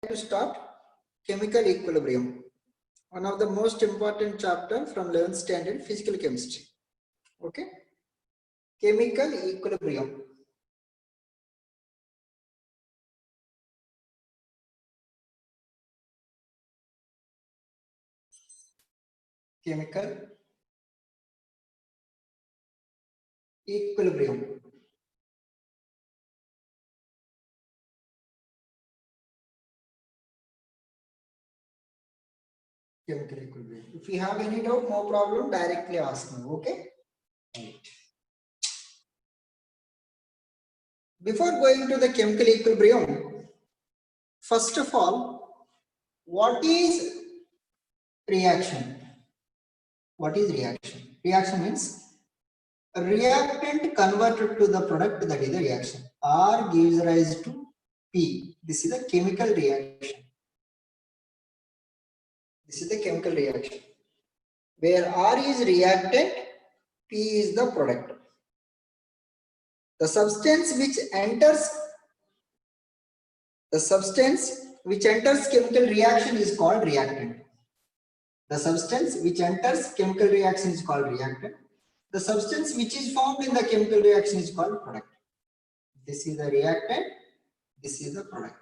to start chemical equilibrium, one of the most important chapter from 11th standard physical chemistry. Okay, chemical equilibrium. Chemical equilibrium. Chemical equilibrium. If you have any doubt, no problem, directly ask me. Okay. Right. Before going to the chemical equilibrium, first of all, what is reaction? What is reaction? Reaction means a reactant converted to the product, that is the reaction. R gives rise to P. This is a chemical reaction. This is the chemical reaction. Where R is reactant, P is the product. The substance which enters chemical reaction is called reactant. The substance which enters chemical reaction is called reactant. The substance which is formed in the chemical reaction is called product. This is the reactant, this is the product.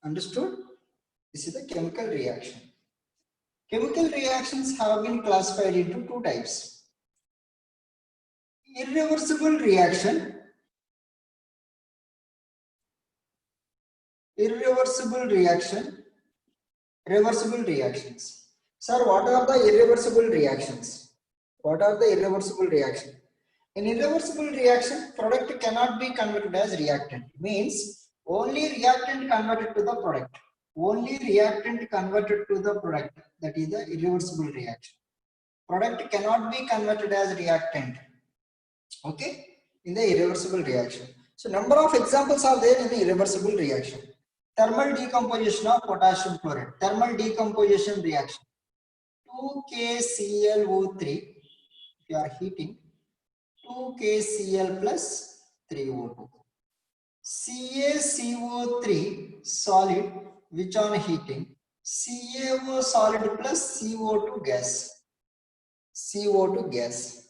Understood? This is the chemical reaction. Chemical reactions have been classified into two types. Irreversible reaction. Irreversible reaction. Reversible reactions. Sir, what are the irreversible reactions? What are the irreversible reactions? In irreversible reaction, product cannot be converted as reactant. Means only reactant converted to the product. Only reactant converted to the product. That is the irreversible reaction. Product cannot be converted as reactant. Okay, in the irreversible reaction. So number of examples are there in the irreversible reaction. Thermal decomposition of potassium chloride. Thermal decomposition reaction. 2KClO3. If you are heating, 2KCl plus 3O2. CaCO3 solid, which on heating, CaO solid plus CO2 gas. CO2 gas.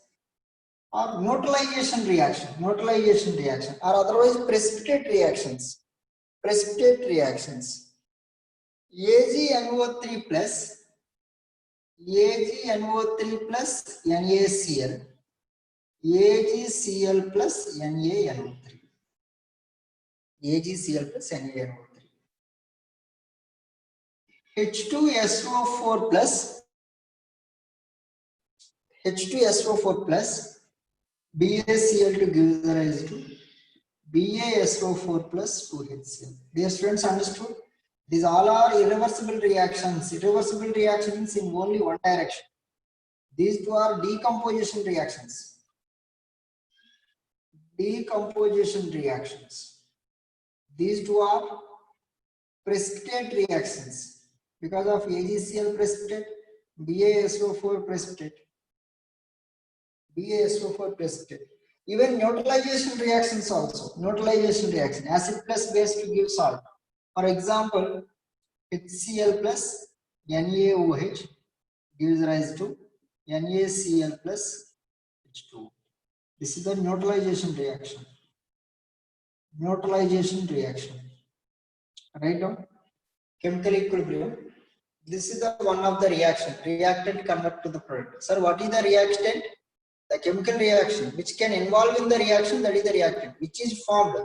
Or neutralization reaction or otherwise precipitate reactions. Precipitate reactions. AgNO3 plus NaCl, AgCl plus NaNO3. AgCl plus NaNO3. H2SO4 plus BaCl2 gives rise to BaSO4 plus 2HCl. Dear students, understood? These all are irreversible reactions. Irreversible reactions in only one direction. These two are decomposition reactions. Decomposition reactions. These two are precipitate reactions. Because of AgCl precipitate, BaSO4 precipitate. BaSO4 precipitate. Even neutralization reactions also. Neutralization reaction. Acid plus base to give salt. For example, HCl plus NaOH gives rise to NaCl plus H2. This is the neutralization reaction. Neutralization reaction. Write down. Chemical equilibrium. This is the one of the reaction. Reactant convert to the product. Sir, what is the reactant? The chemical reaction which can involve in the reaction, that is the reactant. Which is formed,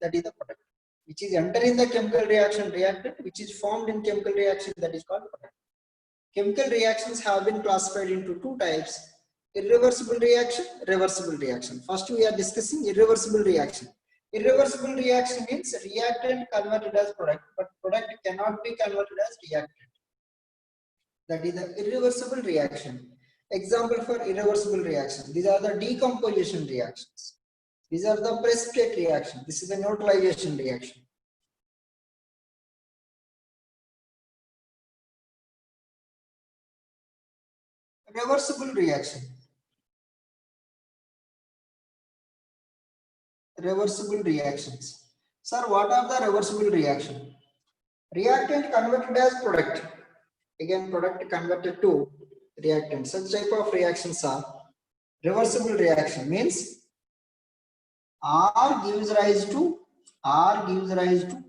that is the product. Which is entering the chemical reaction, reactant. Which is formed in chemical reaction, that is called product. Chemical reactions have been classified into two types. Irreversible reaction, reversible reaction. First we are discussing irreversible reaction. Irreversible reaction means reactant converted as product, but product cannot be converted as reactant. That is the irreversible reaction. Example for irreversible reaction. These are the decomposition reactions. These are the precipitate reaction. This is the neutralization reaction. Reversible reaction. Reversible reactions. Sir, what are the reversible reaction? Reactant converted as product. Again, product converted to reactant. Such type of reactions are reversible reaction. Means R gives rise to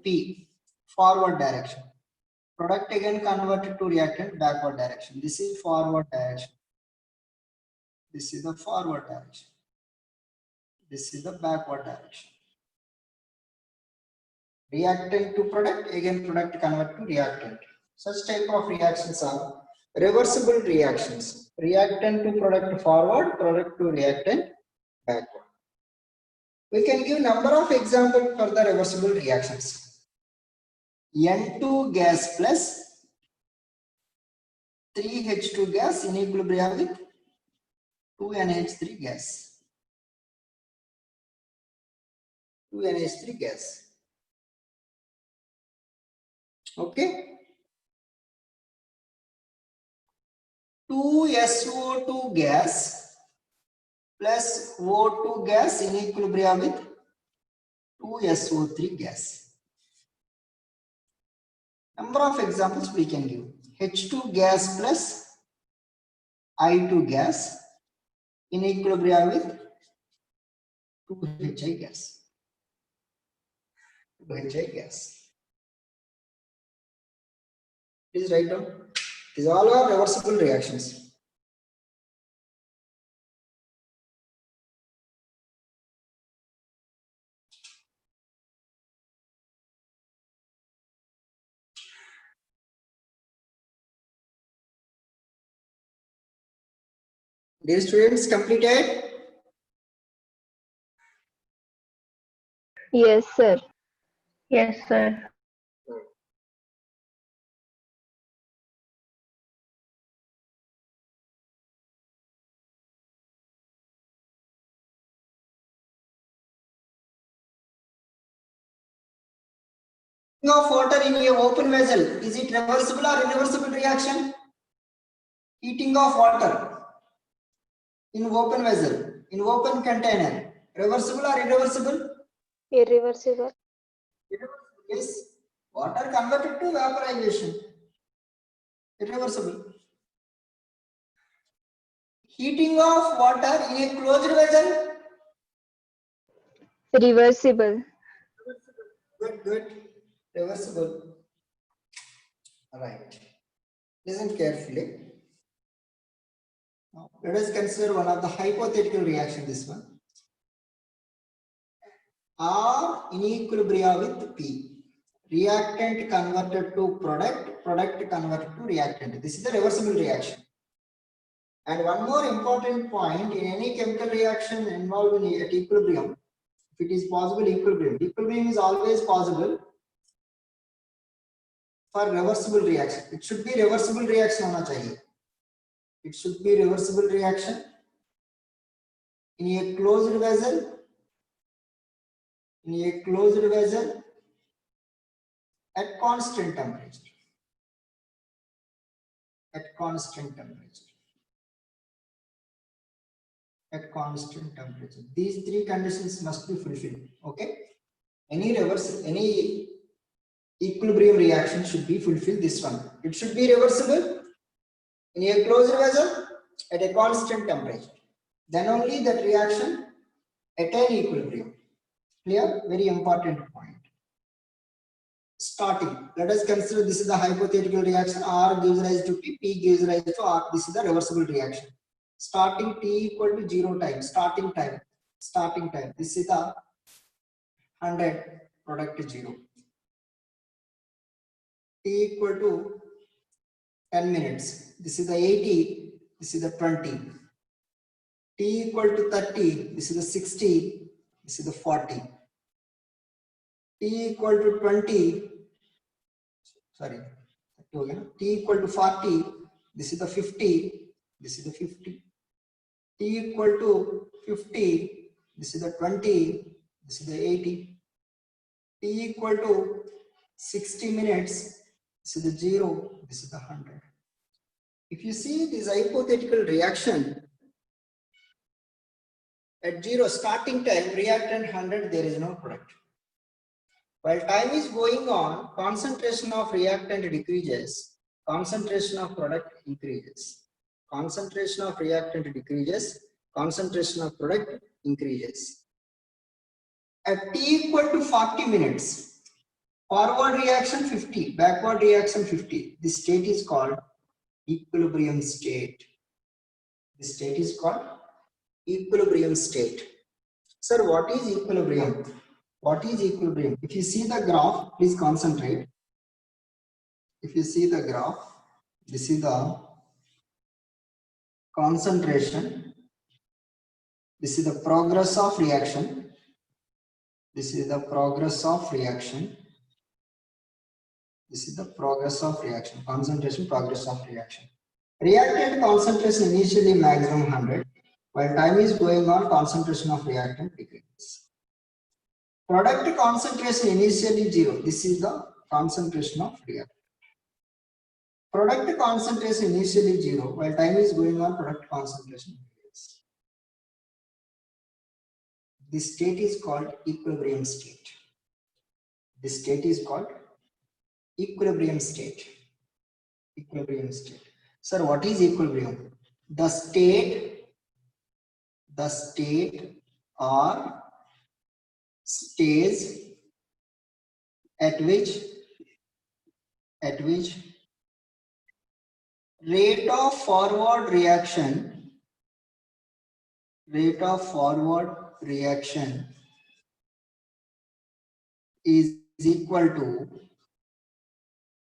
P, forward direction. Product again converted to reactant, backward direction. This is forward direction. This is the forward direction. This is the backward direction. Reactant to product, again product convert to reactant. Such type of reactions are reversible reactions. Reactant to product forward, product to reactant backward. We can give number of examples for the reversible reactions. N2 gas plus 3H2 gas in equilibrium with 2NH3 gas. 2NH3 gas. Okay. 2SO2 gas plus O2 gas in equilibrium with 2SO3 gas. Number of examples we can give. H2 gas plus I2 gas in equilibrium with 2HI gas. 2HI gas. Please write down. These all are reversible reactions. Dear students, completed? Yes, sir. Yes, sir. Of water in a open vessel, is it reversible or irreversible reaction? Heating of water in open vessel, in open container, reversible or irreversible? Irreversible. Yes, water converted to vaporization, irreversible. Heating of water in a closed vessel? Reversible. Good. Reversible. Right. Listen carefully. Now, let us consider one of the hypothetical reaction, this one. R in equilibrium with P. Reactant converted to product, product converted to reactant. This is the reversible reaction. And one more important point, in any chemical reaction involved in at equilibrium, if it is possible equilibrium is always possible for reversible reaction. It should be reversible reaction होना चाहिए. It should be reversible reaction in a closed vessel. In a closed vessel at constant temperature. At constant temperature. At constant temperature. These three conditions must be fulfilled. Okay. Any equilibrium reaction should be fulfilled this one. It should be reversible in a closed vessel at a constant temperature. Then only that reaction attain equilibrium. Clear? Very important point. Starting. Let us consider this is the hypothetical reaction. R gives rise to P, P gives rise to R. This is the reversible reaction. Starting T equal to 0 time. Starting time. This is the 100, product 0. T equal to 10 minutes. This is the 80. This is the 20. T equal to 30. This is the 60. This is the 40. T equal to 20. Sorry. T equal to 40. This is the 50. This is the 50. T equal to 50. This is the 20. This is the 80. T equal to 60 minutes. This is the 0. This is the 100. If you see this hypothetical reaction, at 0 starting time, reactant 100, there is no product. While time is going on, concentration of reactant decreases, concentration of product increases. Concentration of reactant decreases, concentration of product increases. At T equal to 40 minutes, forward reaction 50, backward reaction 50. This state is called equilibrium state. This state is called equilibrium state. Sir, what is equilibrium? What is equilibrium? If you see the graph, please concentrate. If you see the graph, this is the concentration. This is the progress of reaction. This is the progress of reaction. This is the progress of reaction. Concentration, progress of reaction. Reactant concentration initially maximum 100. While time is going on, concentration of reactant decreases. Product concentration initially 0. This is the concentration of reactant. Product concentration initially 0. While time is going on, product concentration increases. This state is called equilibrium state. This state is called equilibrium state. Equilibrium state. Sir, what is equilibrium? The state or stage at which rate of forward reaction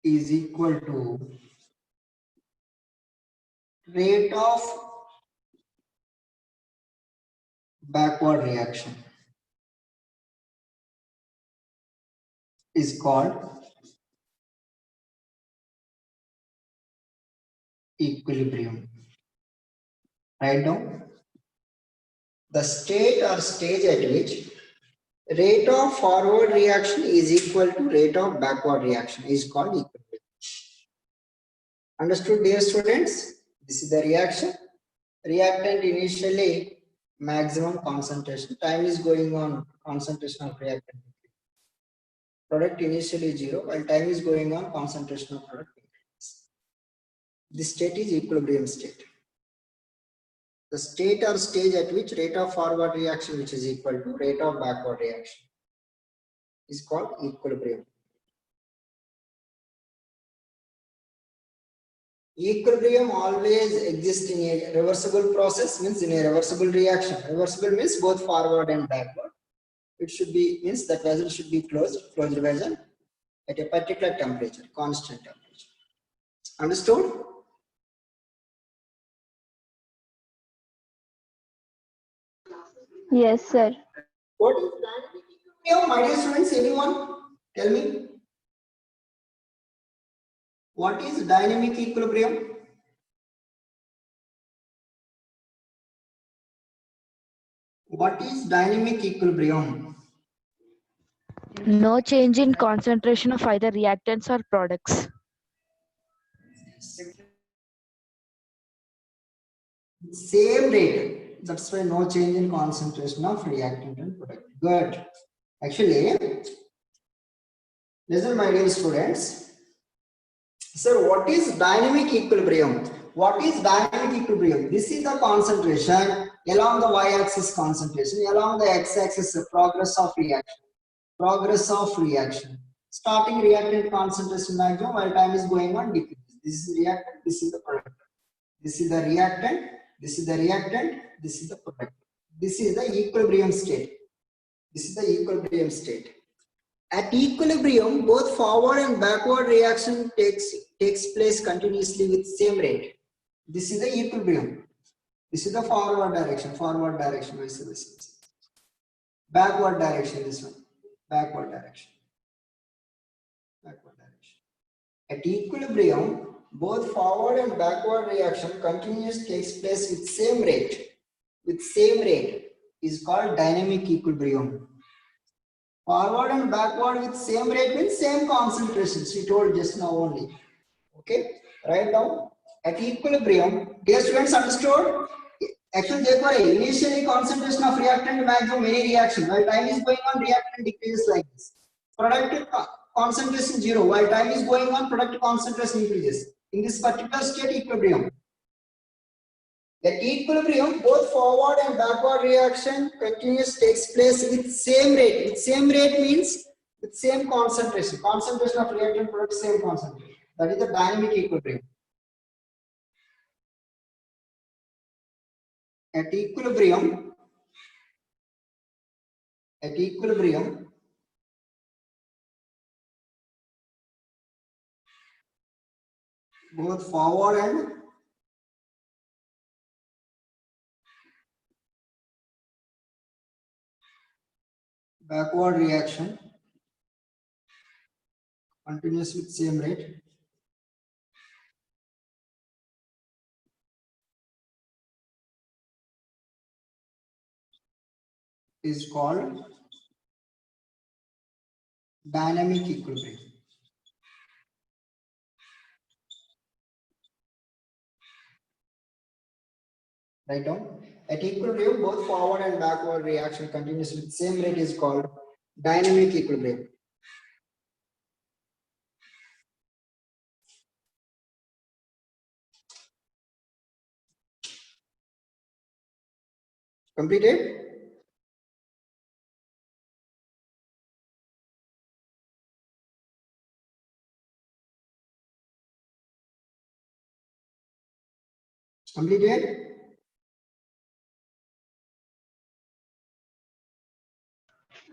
is equal to rate of backward reaction is called equilibrium. Write down. The state or stage at which rate of forward reaction is equal to rate of backward reaction is called equilibrium. Understood, dear students? This is the reaction. Reactant initially maximum concentration. Time is going on, concentration of reactant. Product initially 0. While time is going on, concentration of product increases. This state is equilibrium state. The state or stage at which rate of forward reaction which is equal to rate of backward reaction is called equilibrium. Equilibrium always exists in a reversible process, means in a reversible reaction. Reversible means both forward and backward. It should be, means that vessel should be closed vessel at a particular temperature, constant temperature. Understood? Yes, sir. What is dynamic equilibrium, my dear students? Anyone? Tell me. What is dynamic equilibrium? What is dynamic equilibrium? No change in concentration of either reactants or products. Same rate. That's why no change in concentration of reactant and product. Good. Actually, listen, my dear students. Sir, what is dynamic equilibrium? What is dynamic equilibrium? This is the concentration along the y-axis concentration, along the x-axis progress of reaction. Progress of reaction. Starting reactant concentration maximum while time is going on decreases. This is reactant, this is the product. This is the reactant, this is the reactant, this is the product. This is the equilibrium state. This is the equilibrium state. At equilibrium, both forward and backward reaction takes place continuously with same rate. This is the equilibrium. This is the forward direction, vice versa. Backward direction, this one, backward direction. At equilibrium, both forward and backward reaction continuously takes place with same rate. With same rate is called dynamic equilibrium. Forward and backward with same rate means same concentrations. We told just now only. Okay, write down. At equilibrium, dear students, understood? Actually, therefore, initially concentration of reactant maximum any reaction. While time is going on, reactant decreases like this. Product concentration 0. While time is going on, product concentration increases. In this particular state, equilibrium. At equilibrium, both forward and backward reaction continuous takes place with same rate. With same rate means with same concentration. Concentration of reactant product same concentration. That is the dynamic equilibrium. At equilibrium, both forward and backward reaction continuous with same rate. Is called dynamic equilibrium. Write down. At equilibrium, both forward and backward reaction continues with same rate is called dynamic equilibrium. Completed? Completed?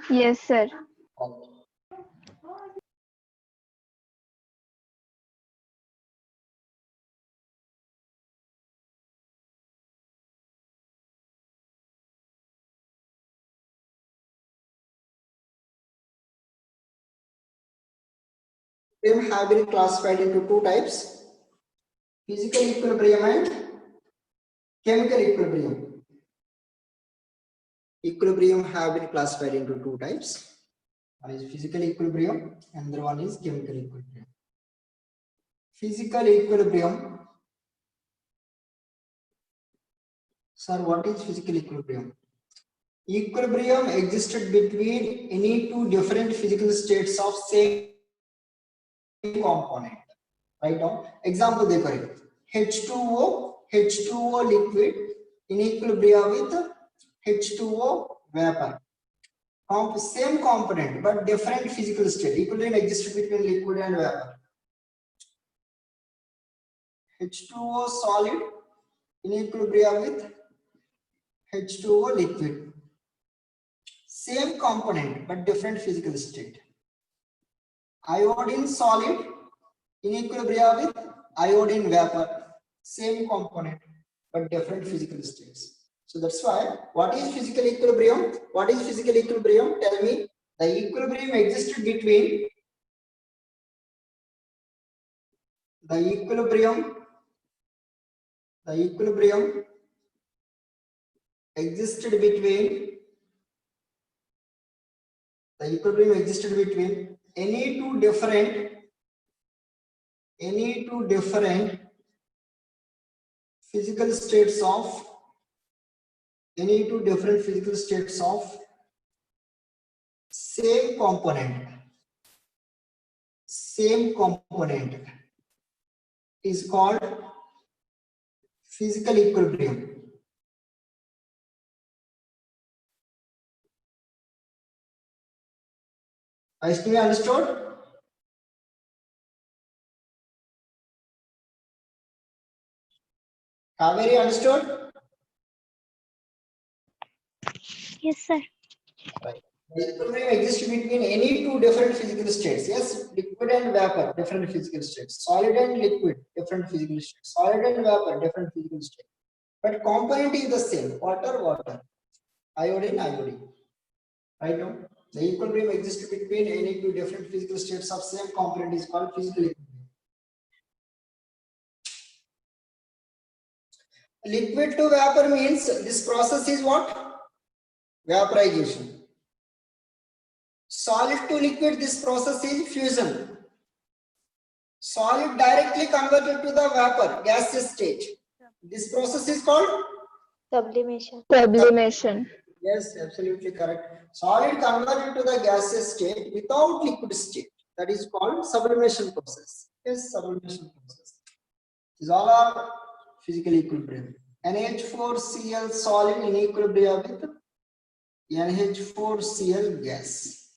Yes, sir. Equilibrium have been classified into two types: physical equilibrium and chemical equilibrium. Equilibrium have been classified into two types. One is physical equilibrium and the one is chemical equilibrium. Physical equilibrium. Sir, what is physical equilibrium? Equilibrium existed between any two different physical states of same component. Write down. Example देखो H2O liquid in equilibrium with H2O vapor. Same component but different physical state. Equilibrium existed between liquid and vapor. H2O solid in equilibrium with H2O liquid. Same component but different physical state. Iodine solid in equilibrium with iodine vapor. Same component but different physical states. So that's why, what is physical equilibrium? What is physical equilibrium? Tell me. The equilibrium existed between the equilibrium existed between any two different physical states of same component is called physical equilibrium. Vaishnavi, understood? Kaveri, understood? Yes, sir. Right. The equilibrium exists between any two different physical states. Yes, liquid and vapor, different physical states. Solid and liquid, different physical states. Solid and vapor, different physical states. But component is the same. Water. Iodine. Right now, the equilibrium exists between any two different physical states of same component is called physical equilibrium. Liquid to vapor means this process is what? Vaporization. Solid to liquid, this process is fusion. Solid directly converted to the vapor, gaseous state. This process is called Sublimation. Sublimation. Yes, absolutely correct. Solid converted to the gaseous state without liquid state. That is called sublimation process. Yes, sublimation process. These all are physical equilibrium. NH4Cl solid in equilibrium with NH4Cl gas.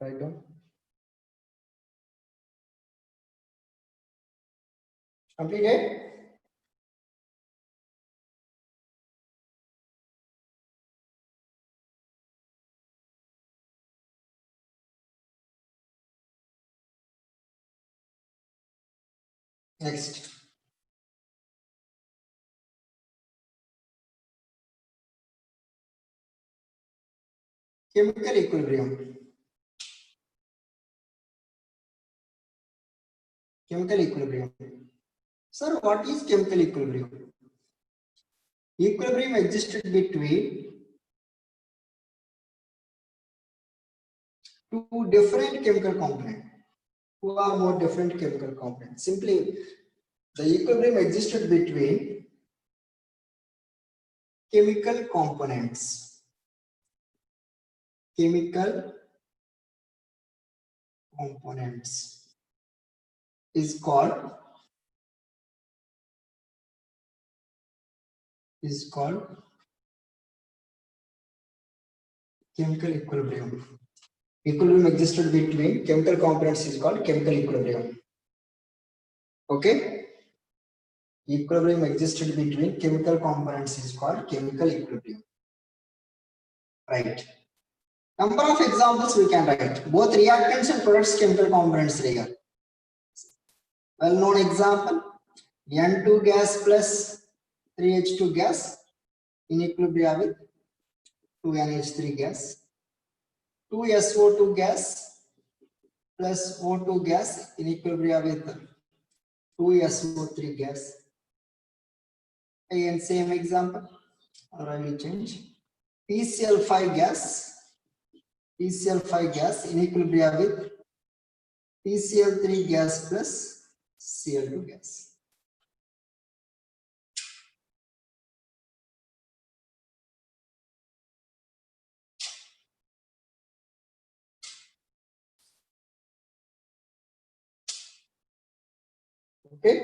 Right down. Completed? Next. Chemical equilibrium. Chemical equilibrium. Sir, what is chemical equilibrium? Equilibrium existed between two different chemical components. Two or more different chemical components. Simply, the equilibrium existed between chemical components. Chemical components is called chemical equilibrium. Equilibrium existed between chemical components is called chemical equilibrium. Okay? Equilibrium existed between chemical components is called chemical equilibrium. Right. Number of examples we can write. Both reactants and products chemical components here. Well-known example, N2 gas plus 3H2 gas in equilibrium with 2NH3 gas. 2SO2 gas plus O2 gas in equilibrium with 2SO3 gas. Again, same example, or I will change. PCl5 gas in equilibrium with PCl3 gas plus Cl2 gas. Okay.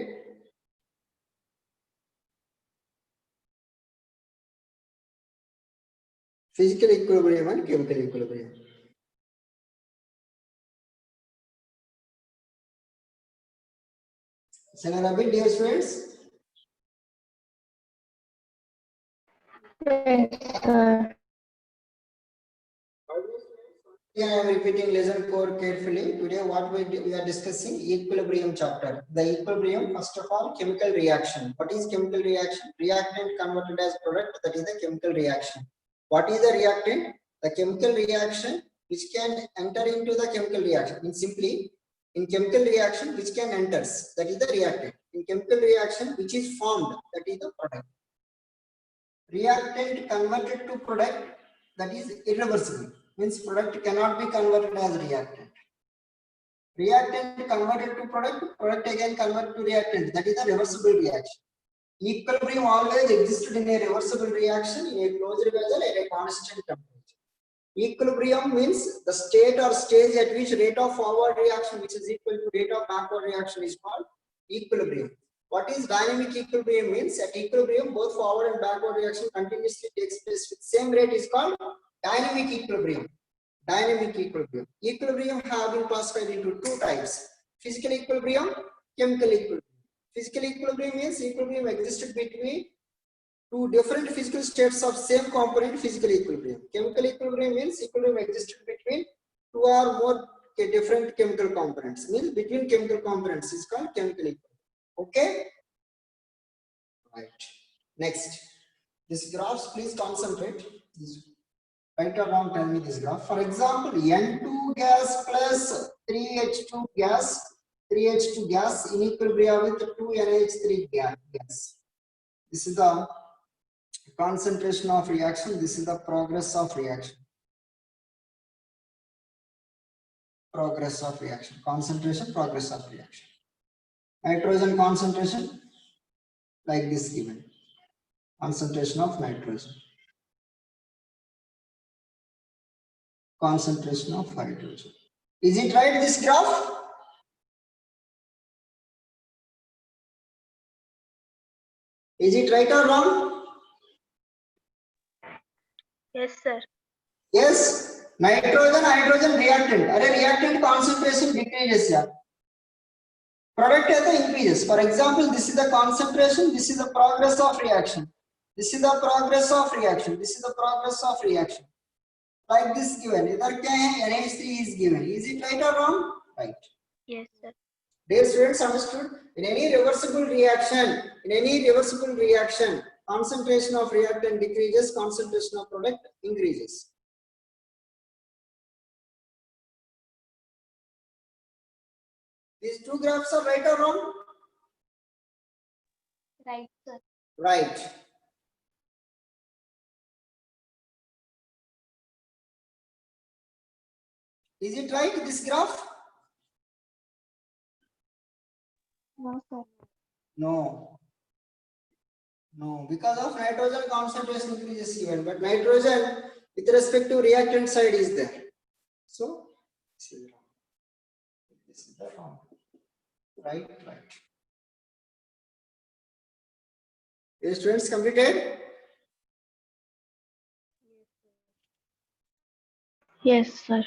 Physical equilibrium and chemical equilibrium. Shall I repeat, dear students? Yes, sir. Yeah, I am repeating lesson 4 carefully. Today, what we are discussing equilibrium chapter. The equilibrium, first of all, chemical reaction. What is chemical reaction? Reactant converted as product. That is the chemical reaction. What is the reactant? The chemical reaction which can enter into the chemical reaction. Means simply, in chemical reaction which can enters. That is the reactant. In chemical reaction which is formed. That is the product. Reactant converted to product. That is irreversible. Means product cannot be converted as reactant. Reactant converted to product again converted to reactant. That is a reversible reaction. Equilibrium always existed in a reversible reaction in a closed vessel at a constant temperature. Equilibrium means the state or stage at which rate of forward reaction which is equal to rate of backward reaction is called equilibrium. What is dynamic equilibrium means? At equilibrium, both forward and backward reaction continuously takes place with same rate is called dynamic equilibrium. Dynamic equilibrium. Equilibrium have been classified into two types: physical equilibrium, chemical equilibrium. Physical equilibrium means equilibrium existed between two different physical states of same component, physical equilibrium. Chemical equilibrium means equilibrium existed between two or more different chemical components. Means between chemical components is called chemical equilibrium. Okay? Right. Next. This graphs, please concentrate. Right or wrong, tell me this graph. For example, N2 gas plus 3H2 gas in equilibrium with 2NH3 gas. This is the concentration of reaction. This is the progress of reaction. Progress of reaction. Concentration, progress of reaction. Nitrogen concentration like this given. Concentration of nitrogen. Concentration of hydrogen. Is it right, this graph? Is it right or wrong? Yes, sir. Yes. Nitrogen, hydrogen reactant. Array reactant concentration decreases here. Product increases. For example, this is the concentration, this is the progress of reaction. This is the progress of reaction. This is the progress of reaction. Like this given. Either NH3 is given. Is it right or wrong? Right. Yes, sir. Dear students, understood? In any reversible reaction, concentration of reactant decreases, concentration of product increases. These two graphs are right or wrong? Right, sir. Right. Is it right, this graph? No, sir. No. No, because of nitrogen concentration increases given, but nitrogen with respect to reactant side is there. So this is wrong. This is the wrong. Right. Your students completed? Yes, sir.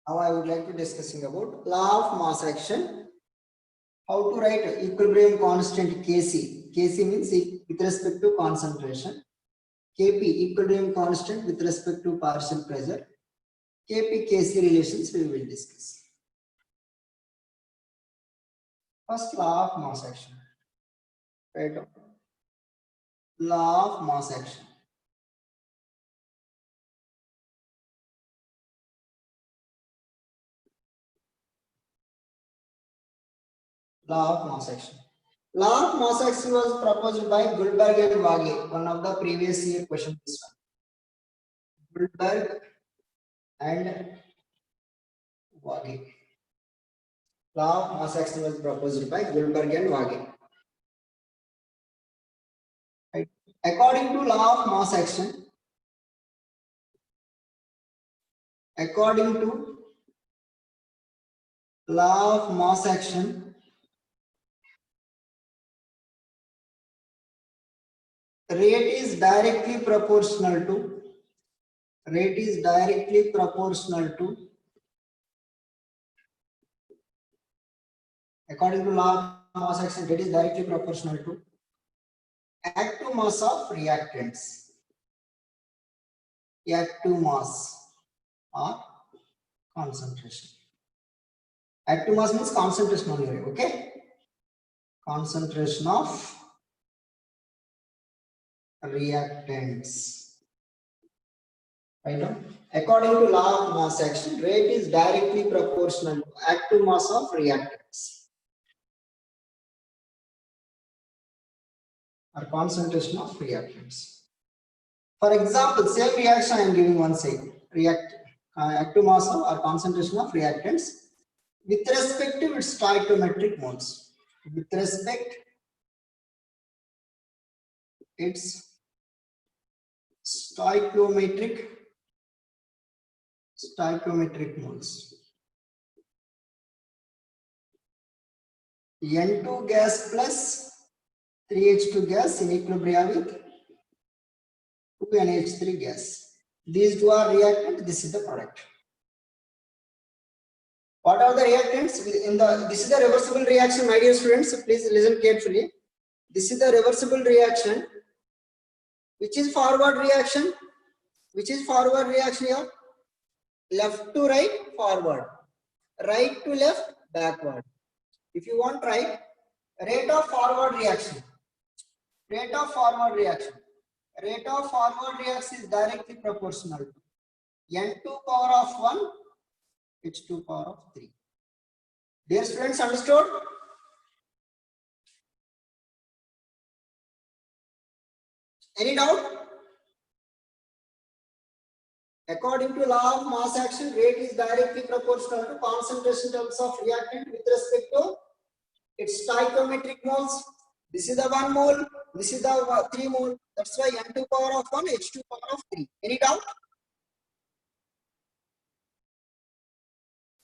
Now I would like to discussing about law of mass action. How to write equilibrium constant Kc. Kc means with respect to concentration. Kp equilibrium constant with respect to partial pressure. Kp Kc relations we will discuss. First, law of mass action. Right. Law of mass action. Law of mass action. Law of mass action was proposed by Goldberg and Waage. One of the previous year question this one. Goldberg and Waage. Law of mass action was proposed by Goldberg and Waage. Right. According to law of mass action, rate is directly proportional to according to law of mass action, rate is directly proportional to active mass of reactants. Active mass or concentration. Active mass means concentration only, okay? Concentration of reactants. Right now, according to law of mass action, rate is directly proportional to active mass of reactants or concentration of reactants. For example, same reaction I am giving one side, active mass of or concentration of reactants with respect to its stoichiometric modes. With respect its stoichiometric modes. N2 gas plus 3H2 gas in equilibrium with 2NH3 gas. These two are reactant, this is the product. What are the reactants? This is the reversible reaction, my dear students. Please listen carefully. This is the reversible reaction. Which is forward reaction? Which is forward reaction here? Left to right, forward. Right to left, backward. If you want right, rate of forward reaction. Rate of forward reaction is directly proportional to N2 power of 1, H2 power of 3. Dear students, understood? Any doubt? According to law of mass action, rate is directly proportional to concentration terms of reactant with respect to its stoichiometric moles. This is the 1 mole, this is the 3 mole. That's why N2 power of 1, H2 power of 3. Any doubt?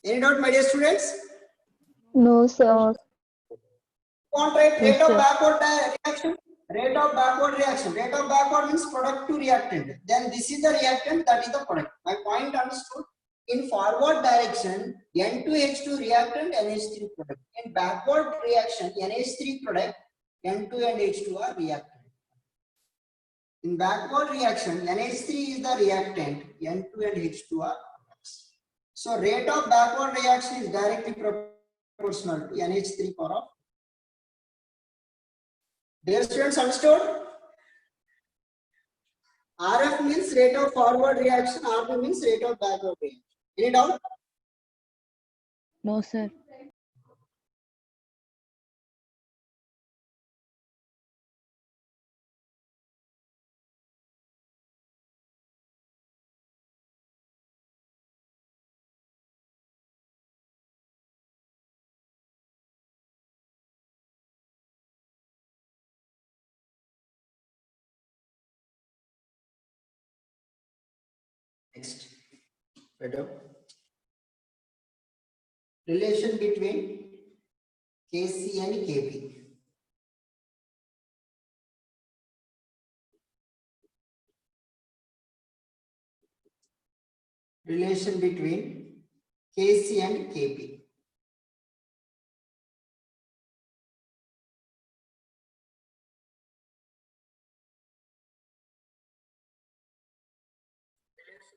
Any doubt, my dear students? No, sir. Contract Yes, rate of sir. backward reaction. Rate of backward reaction. Rate of backward means product to reactant. Then this is the reactant, that is the product. My point understood. In forward direction, N2H2 reactant, NH3 product. In backward reaction, NH3 product, N2 and H2 are reactant. In backward reaction, NH3 is the reactant, N2 and H2 are products. So rate of backward reaction is directly proportional to NH3 power of. Dear students, understood? RF means rate of forward reaction, RB means rate of backward reaction. Any doubt? No, sir. Next. Better. Relation between Kc and Kp. Relation between Kc and Kp.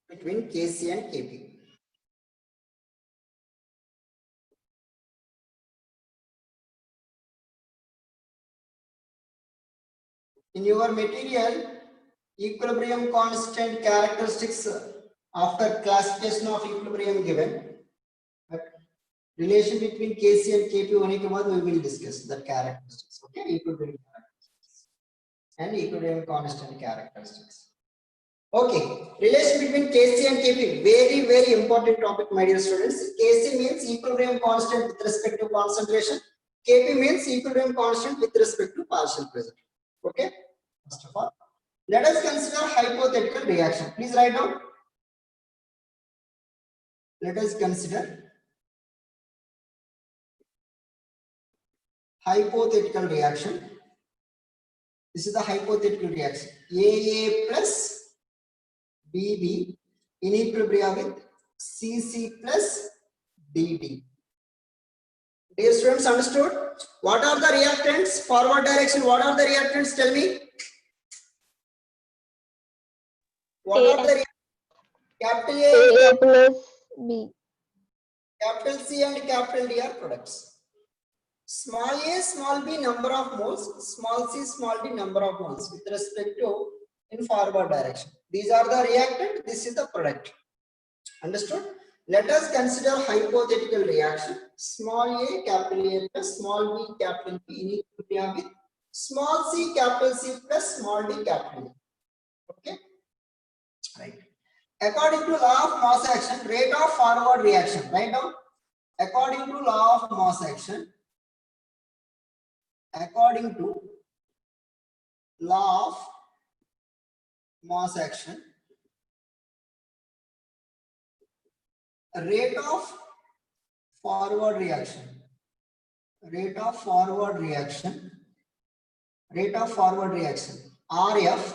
Between Kc and Kp. In your material, equilibrium constant characteristics after classification of equilibrium given. But relation between Kc and Kp होने के बाद we will discuss the characteristics. Okay, equilibrium characteristics and equilibrium constant characteristics. Okay, relation between Kc and Kp, very important topic, my dear students. Kc means equilibrium constant with respect to concentration. Kp means equilibrium constant with respect to partial pressure. Okay, first of all, let us consider hypothetical reaction. Please write down. Let us consider hypothetical reaction. This is the hypothetical reaction. AA plus BB in equilibrium with CC plus DD. Dear students, understood? What are the reactants? Forward direction, what are the reactants? Tell me. What are the capital A plus B. capital C and capital D are products. Small a, small b number of moles, small c, small d number of moles with respect to in forward direction. These are the reactant, this is the product. Understood? Let us consider hypothetical reaction. Small a, capital A plus small b, capital B in equilibrium with small c, capital C plus small d, capital A. Okay? Right. According to law of mass action, rate of forward reaction. Right now, according to law of mass action, according to law of mass action, rate of forward reaction, rate of forward reaction, RF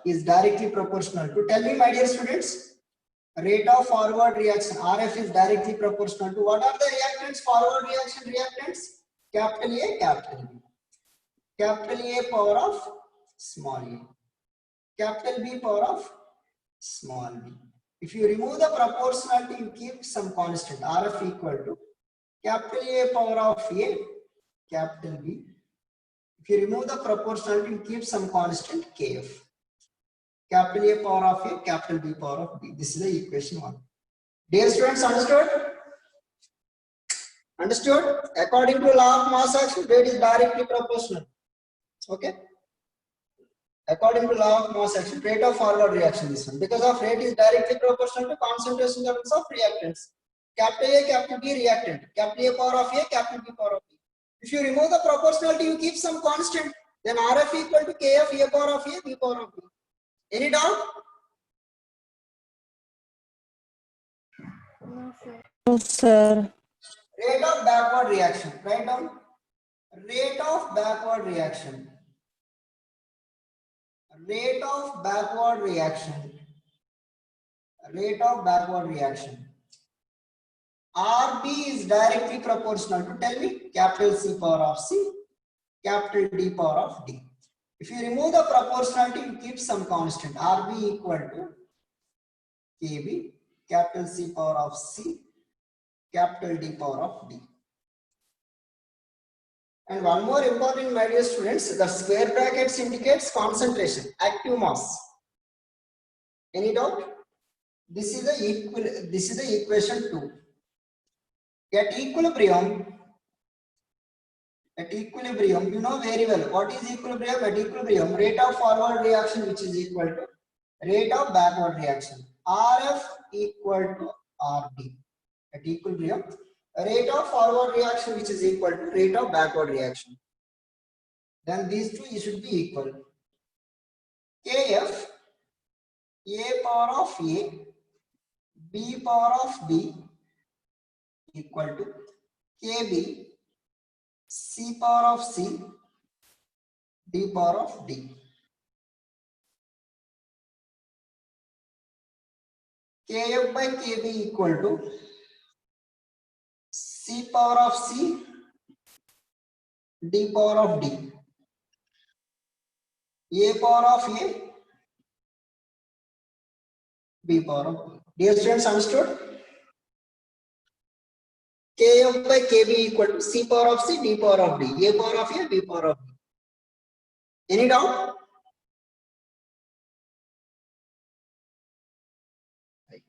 is directly proportional to, tell me my dear students, rate of forward reaction, RF is directly proportional to, what are the reactants, forward reaction reactants? Capital A, capital B. Capital A power of small a. Capital B power of small b. If you remove the proportionality, you keep some constant, RF equal to capital A power of A, capital B. If you remove the proportionality, you keep some constant Kf. Capital A power of A, capital B power of B. This is the equation 1. Dear students, understood? Understood? According to law of mass action, rate is directly proportional. Okay? According to law of mass action, rate of forward reaction, this one, because of rate is directly proportional to concentration levels of reactants. Capital A, capital B reactant, capital A power of A, capital B power of B. If you remove the proportionality, you keep some constant, then RF equal to KF, A power of A, B power of B. Any doubt? No, sir. No, sir. Rate of backward reaction. Write down. Rate of backward reaction. Rate of backward reaction. Rate of backward reaction. RB is directly proportional to, tell me, capital C power of C, capital D power of D. If you remove the proportionality, you keep some constant. RB equal to KB, capital C power of C, capital D power of D. And one more important, my dear students, the square brackets indicates concentration, active mass. Any doubt? This is the equation 2. At equilibrium, you know very well what is equilibrium. At equilibrium, rate of forward reaction which is equal to rate of backward reaction. RF equal to RD. At equilibrium, rate of forward reaction which is equal to rate of backward reaction. Then these two should be equal. KF, A power of A, B power of B equal to KB, C power of C, D power of D. KF by KB equal to C power of C, D power of D. A power of A, B power of B. Dear students, understood? KF by KB equal to C power of C, D power of D. A power of A, B power of B. Any doubt? Right.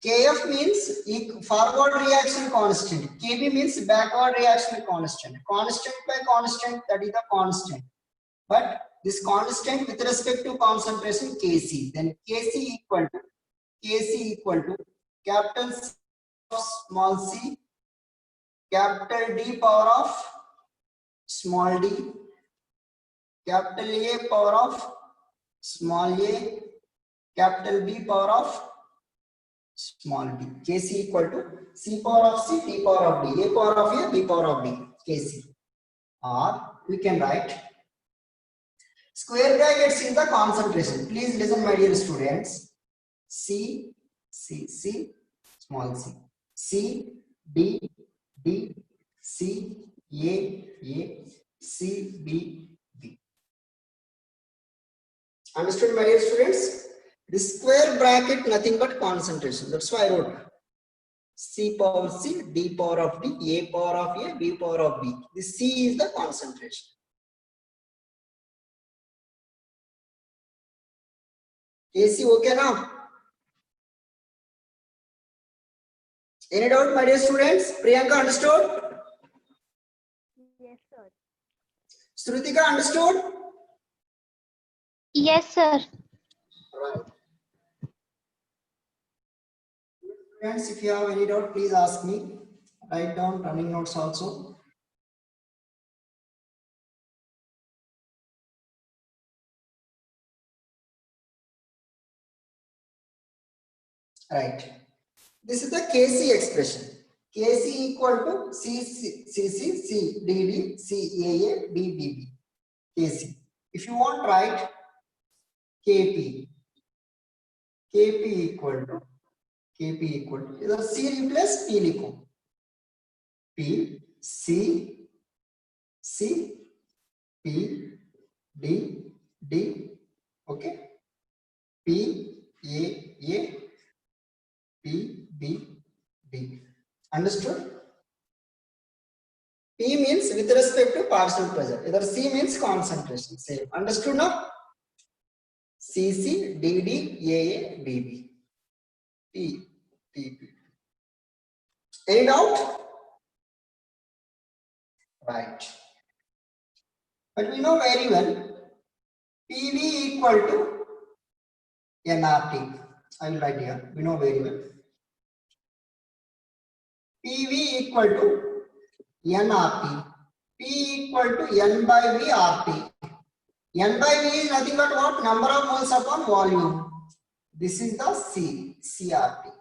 KF means forward reaction constant. KB means backward reaction constant. Constant by constant, that is the constant. But this constant with respect to concentration Kc. Then Kc equal to capital C of small c, capital D power of small d, capital A power of small a, capital B power of small b. Kc equal to C power of C, D power of D, A power of A, B power of B. Kc. Or we can write square brackets in the concentration. Please listen, my dear students. C, small c. C, D, C, A, C, B, B. Understood, my dear students? This square bracket nothing but concentration. That's why I wrote C power of C, D power of D, A power of A, B power of B. This C is the concentration. AC okay now? Any doubt, my dear students? Priyanka understood? Yes, sir. Shrutika understood? Yes, sir. Right. Friends, if you have any doubt, please ask me. Write down running notes also. Right. This is the Kc expression. Kc equal to Cc, Cdd, Caa, Dbb. Kc. If you want, write Kp. Kp equal to either C replace P लिखो. P, C, P, D, okay. P, A, P, B, D. Understood? P means with respect to partial pressure. Either C means concentration. Same. Understood now? CC, DD, AA, BB. P. Any doubt? Right. But we know very well PV equal to nRT. I will write here. We know very well. PV equal to nRT. P equal to N by V RT. N by V is nothing but what? Number of moles upon volume. This is the CRT.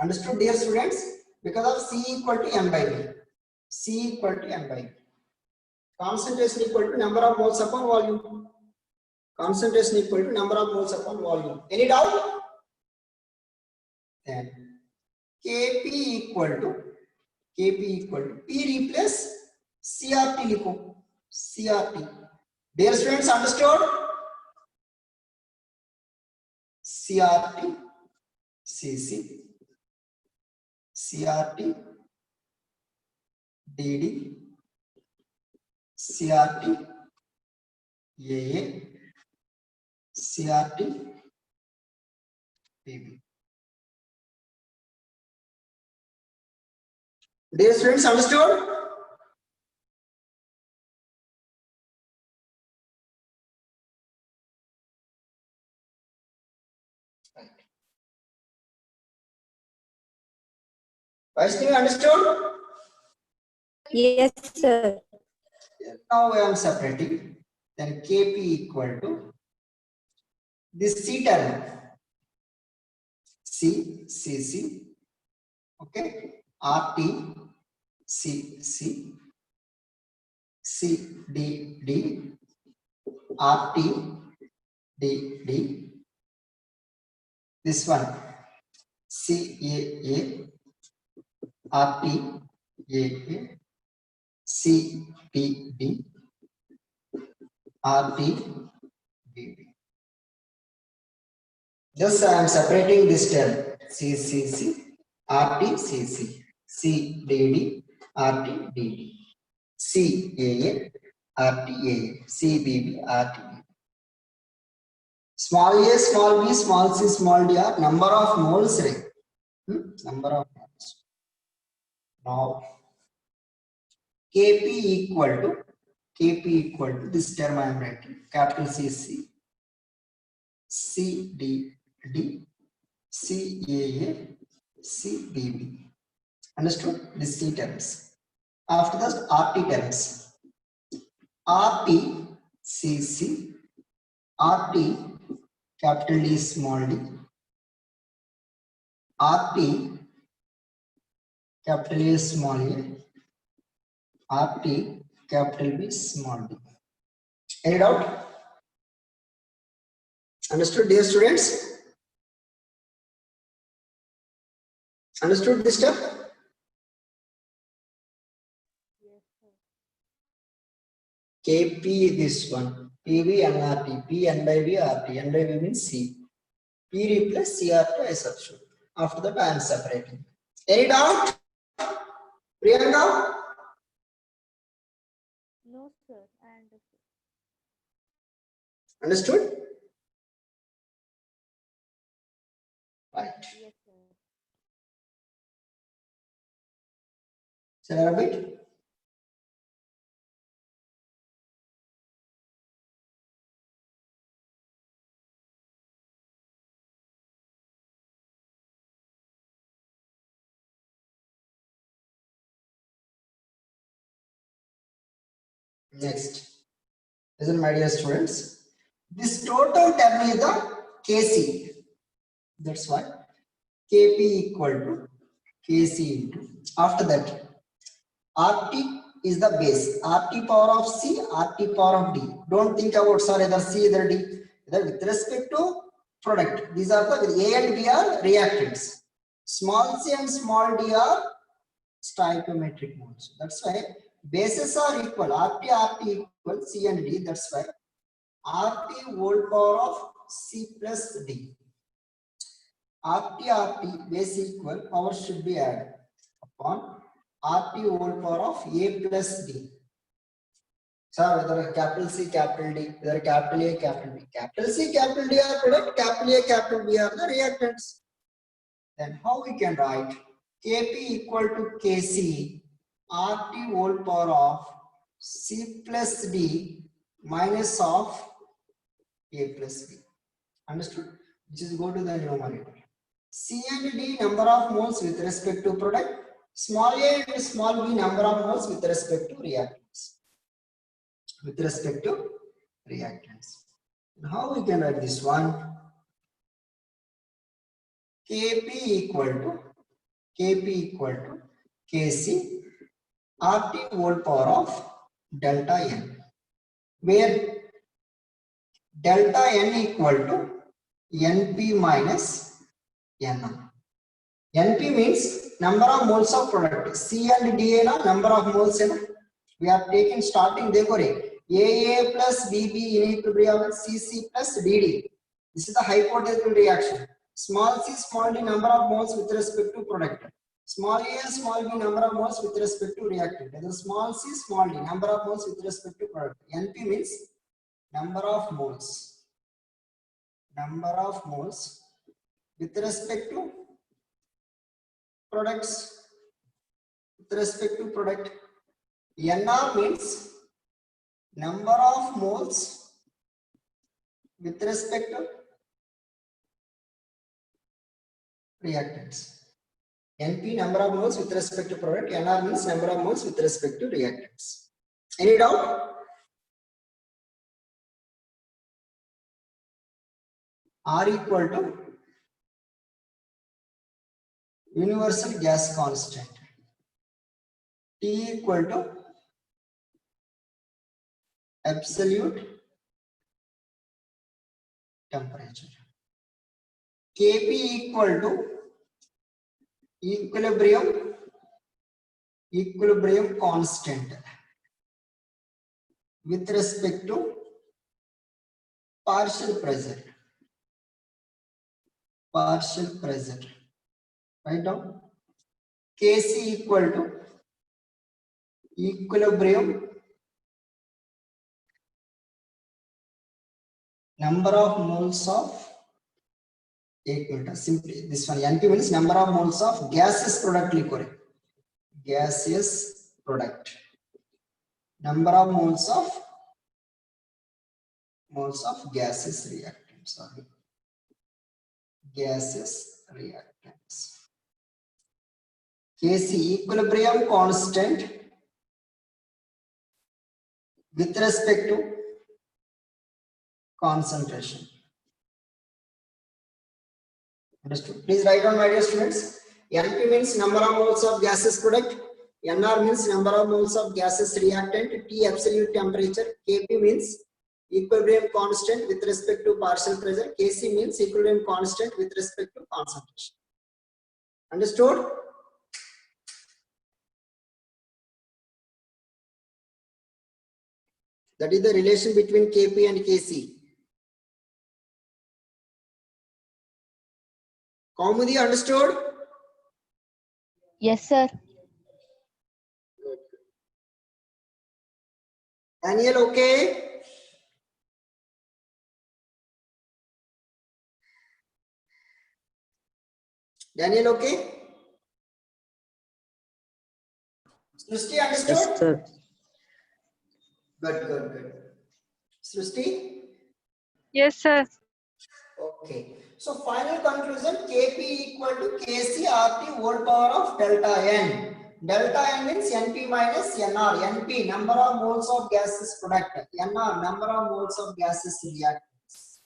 Understood, dear students? Because of C equal to N by V. C equal to N by V. Concentration equal to number of moles upon volume. Concentration equal to number of moles upon volume. Any doubt? Then Kp equal to P replace CRT लिखो. CRT. Dear students, understood? CRT, CC, CRT, DD, CRT, AA, CRT, PB. Dear students, understood? Vaishnavi, understood? Yes, sir. Now I am separating. Then Kp equal to this C term. C, okay, RT, C, D, RT, D, this one, CAA, RT, AA, CBD, RT, BB. Just I am separating this term. CCC, RT, CC, CDD, RT, DD, CAA, RT, AA, CBB, RT. Small a, small b, small c, small d are number of moles. Number of moles. Now, Kp equal to this term I am writing. Capital CC, CDD, CAA, CBB. Understood? These three terms. After that, RT terms. RT, CC, RT, capital D, small d. RT, capital A, small a. RT, capital B, small d. Any doubt? Understood, dear students? Understood this step? Kp this one, PV and RT, P N by V RT, N by V means C. P replace CRT I substitute. After that I am separating. Any doubt? Priyanka? No, sir. I understood. Understood? Right. Yes, sir. Shall I repeat? Next. Listen, my dear students. This total term is the Kc. That's why Kp equal to Kc into. After that, RT is the base. RT power of C, RT power of D. Don't think about sir either C either D. Either with respect to product. These are the A and B are reactants. Small c and small d are stoichiometric modes. That's why bases are equal. RT equal C and D. That's why RT whole power of C plus D. RT base equal, power should be added upon RT whole power of A plus D. Sir, whether capital C, capital D, whether capital A, capital B. Capital C, capital D are product, capital A, capital B are the reactants. Then how we can write Kp equal to Kc, RT whole power of C plus D minus of A plus B. Understood? Which is go to the numerator. C and D number of moles with respect to product. Small a and small b number of moles with respect to reactants. With respect to reactants. How we can write this one? Kp equal to Kc RT whole power of delta n, where delta n equal to Np minus Nr. Np means number of moles of product. C and Da na number of moles hai na. We are taking starting dekho re. AA plus BB in equilibrium CC plus DD. This is the hypothetical reaction. Small c, small d number of moles with respect to product. Small a and small b number of moles with respect to reactant. That is small c, small d number of moles with respect to product. Np means number of moles. Number of moles with respect to products. With respect to product. Nr means number of moles with respect to reactants. Np number of moles with respect to product. Nr means number of moles with respect to reactants. Any doubt? R equal to universal gas constant. T equal to absolute temperature. Kp equal to equilibrium constant with respect to partial pressure. Write down. Kc equal to equilibrium number of moles of simply this one. Np means number of moles of gaseous product liquor. Gaseous product. Number of moles of gaseous reactants. Sorry. Gaseous reactants. Kc equilibrium constant with respect to concentration. Understood? Please write down, my dear students. Np means number of moles of gaseous product. Nr means number of moles of gaseous reactant. T absolute temperature. Kp means equilibrium constant with respect to partial pressure. Kc means equilibrium constant with respect to concentration. Understood? That is the relation between Kp and Kc. Kaumudi, understood? Yes, sir. Daniel, okay? Daniel, okay? Srusti, understood? Yes, sir. Good. Srusti? Yes, sir. Okay. So final conclusion, Kp equal to Kc RT whole power of delta N. Delta N means Np minus Nr. Np number of moles of gaseous product. Nr number of moles of gaseous reactants.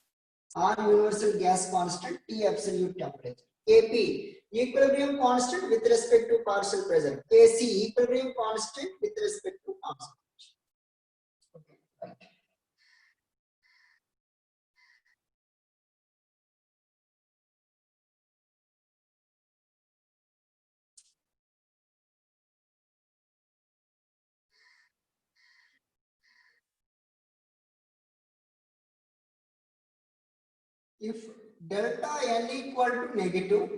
R universal gas constant. T absolute temperature. Kp equilibrium constant with respect to partial pressure. Kc equilibrium constant with respect to concentration. Okay. Right. If delta N equal to negative,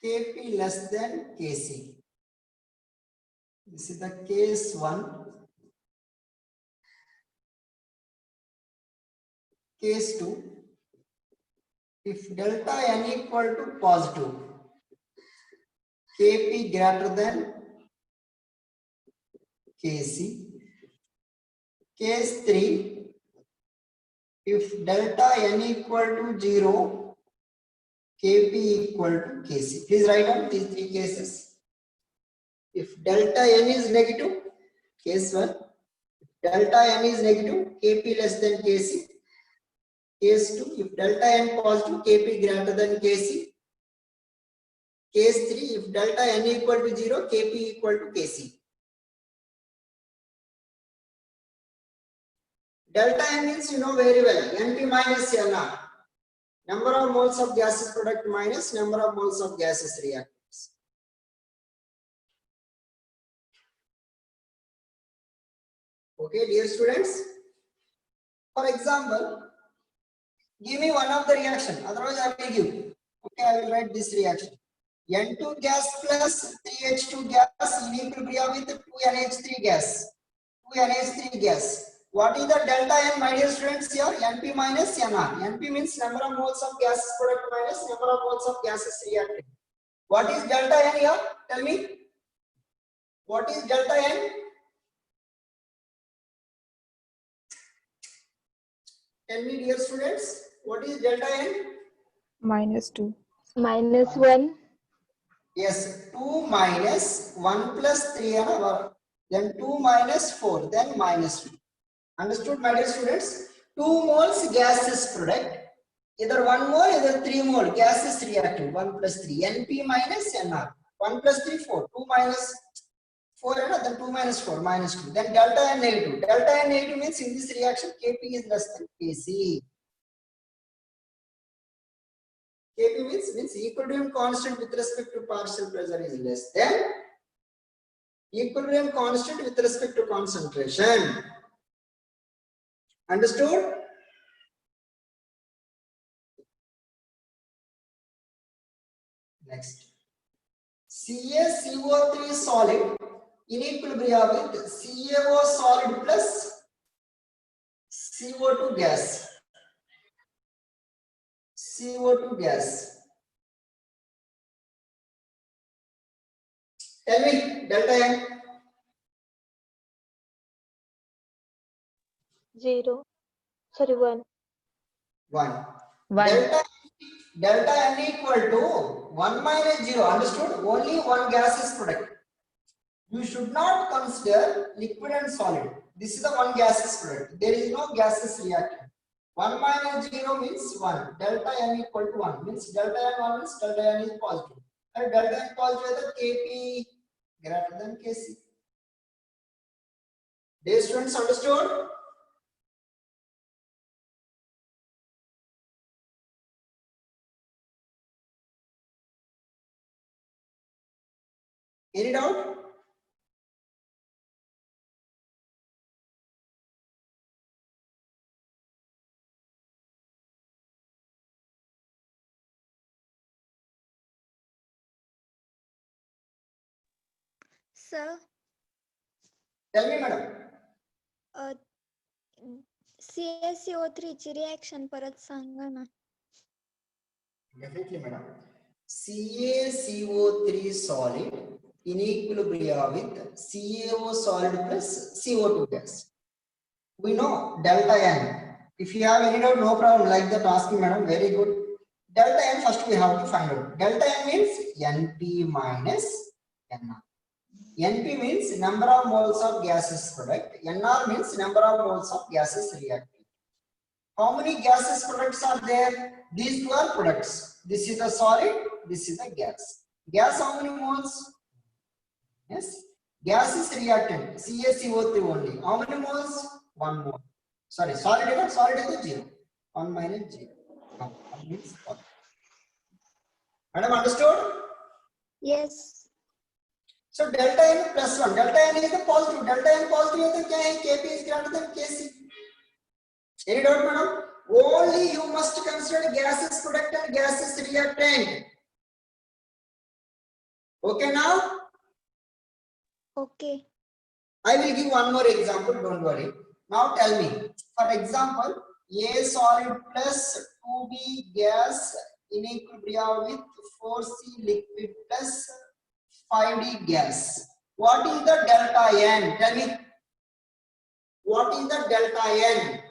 Kp less than Kc. This is the case 1. Case 2. If delta N equal to positive, Kp greater than Kc. Case 3. if delta n equal to 0, Kp equal to Kc. Please write down these three cases. If delta n is negative, case 1. If delta n is negative, Kp less than Kc. Case 2, if delta n positive, Kp greater than Kc. Case 3, if delta n equal to 0, Kp equal to Kc. Delta n means you know very well, Np minus Nr. Number of moles of gaseous product minus number of moles of gaseous reactants. Okay, dear students. For example, give me one of the reaction, otherwise I will give. Okay, I will write this reaction. N2 gas plus 3H2 gas in equilibrium with 2NH3 gas. 2NH3 gas. What is the delta N, my dear students, here? Np minus Nr. Np means number of moles of gaseous product minus number of moles of gaseous reactant. What is delta N here? Tell me. What is delta N? Tell me, dear students, what is delta N? -2. -1. Yes, 2 minus 1 plus 3 then 2 minus 4, then -2. Understood, my dear students? 2 moles gaseous product, either 1 mole, either 3 mole gaseous reactant, 1 plus 3, Np minus Nr. 1 plus 3, 4, 2 minus 4, then 2 minus 4, -2. Then delta N negative. Delta N negative means in this reaction, Kp is less than Kc. Kp means equilibrium constant with respect to partial pressure is less than equilibrium constant with respect to concentration. Understood? Next. CaCO3 solid in equilibrium with CaO solid plus CO2 gas. CO2 gas. Tell me, delta N. 0. Sorry, 1. 1. 1. Delta N equal to 1 minus 0. Understood? Only one gaseous product. You should not consider liquid and solid. This is the one gaseous product. There is no gaseous reactant. 1 minus 0 means 1. Delta N equal to 1 means delta N 1 means delta N is positive. And delta N positive is Kp greater than Kc. Dear students, understood? Any doubt? Sir, Tell me, madam. CaCO3 ची reaction परत सांगा ना. Definitely, madam. CaCO3 solid in equilibrium with CaO solid plus CO2 gas. We know delta N. If you have any doubt, no problem. Like that, ask me, madam. Very good. Delta N first we have to find out. Delta N means Np minus Nr. Np means number of moles of gaseous product. Nr means number of moles of gaseous reactant. How many gaseous products are there? These two are products. This is a solid, this is a gas. Gas how many moles? Yes. Gas is reactant, CaCO3 only. How many moles? 1 mole. Sorry, solid is 0. 1 minus 0. No, 1 means 1. Madam, understood? Yes. So delta N plus 1. Delta N is the positive. Delta N positive is the Kp is greater than Kc. Any doubt, madam? Only you must consider gaseous product and gaseous reactant. Okay now? Okay. I will give one more example, don't worry. Now tell me, for example, A solid plus 2B gas in equilibrium with 4C liquid plus 5D gas. What is the delta N? Tell me. What is the delta N?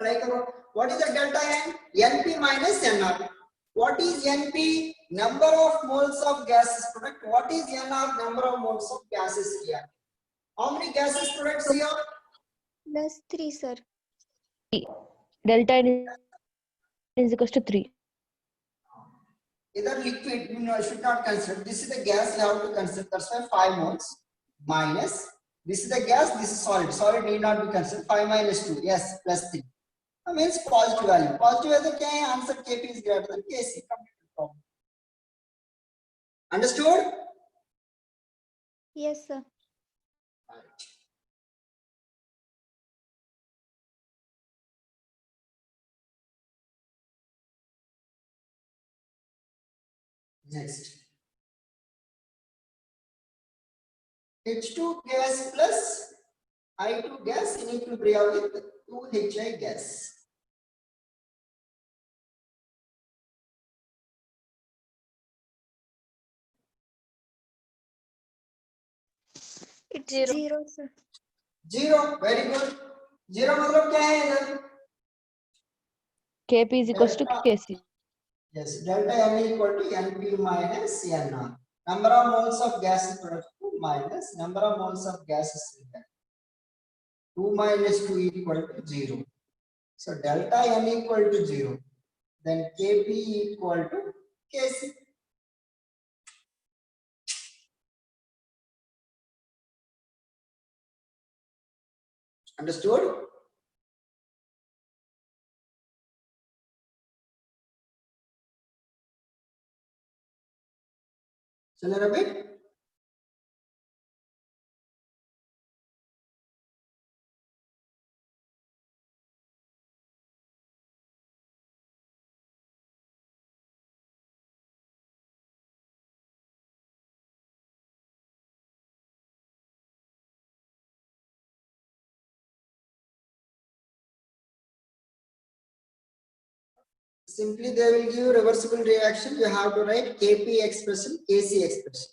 Try करो. What is the delta N? NP minus NR. What is NP? Number of moles of gases product. What is NR? Number of moles of gases react. How many gases products here? Plus 3, sir. Delta N is equals to 3. Either liquid, should not consider. This is the gas you have to consider. That's why 5 moles minus. This is the gas, this is solid. Solid need not be considered. 5 minus 2. Yes, plus 3. That means positive value. Positive value क्या है? Answer Kp is greater than Kc. Complete problem. Understood? Yes, sir. Next. H2 gas plus I2 gas in equilibrium with 2HI gas. It's Zero. 0, sir. 0. Very good. 0 मतलब क्या है इधर? Kp is equals to Delta. Kc. Yes, delta N equal to Np minus Nr. Number of moles of gas product 2 minus number of moles of gases react. 2 minus 2 equal to 0. So delta N equal to 0. Then Kp equal to Kc. Understood? Clear a bit? Simply they will give you reversible reaction. You have to write Kp expression, Kc expression.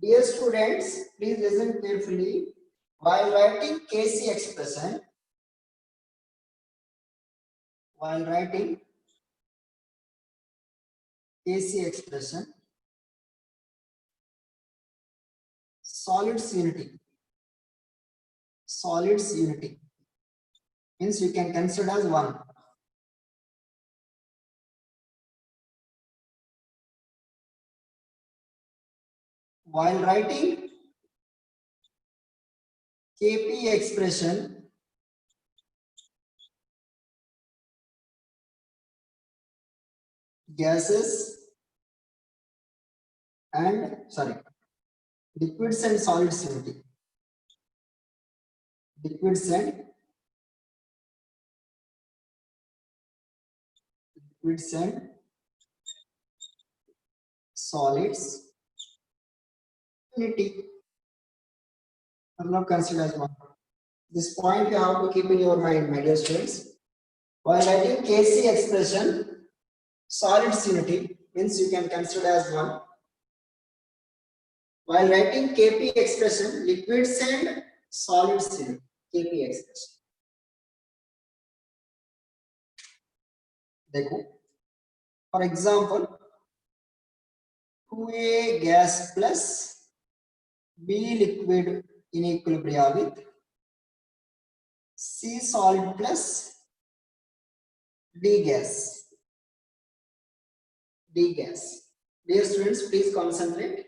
Dear students, please listen carefully. While writing Kc expression, solids unity means you can consider as 1. While writing Kp expression, gases and liquids and solids unity. Liquids and solids unity. Not considered as 1. This point you have to keep in your mind, my dear students. While writing Kc expression, solids unity means you can consider as 1. While writing Kp expression, liquids and solids unity, Kp expression. देखो, for example, 2A gas plus B liquid in equilibrium with C solid plus D gas. Dear students, please concentrate.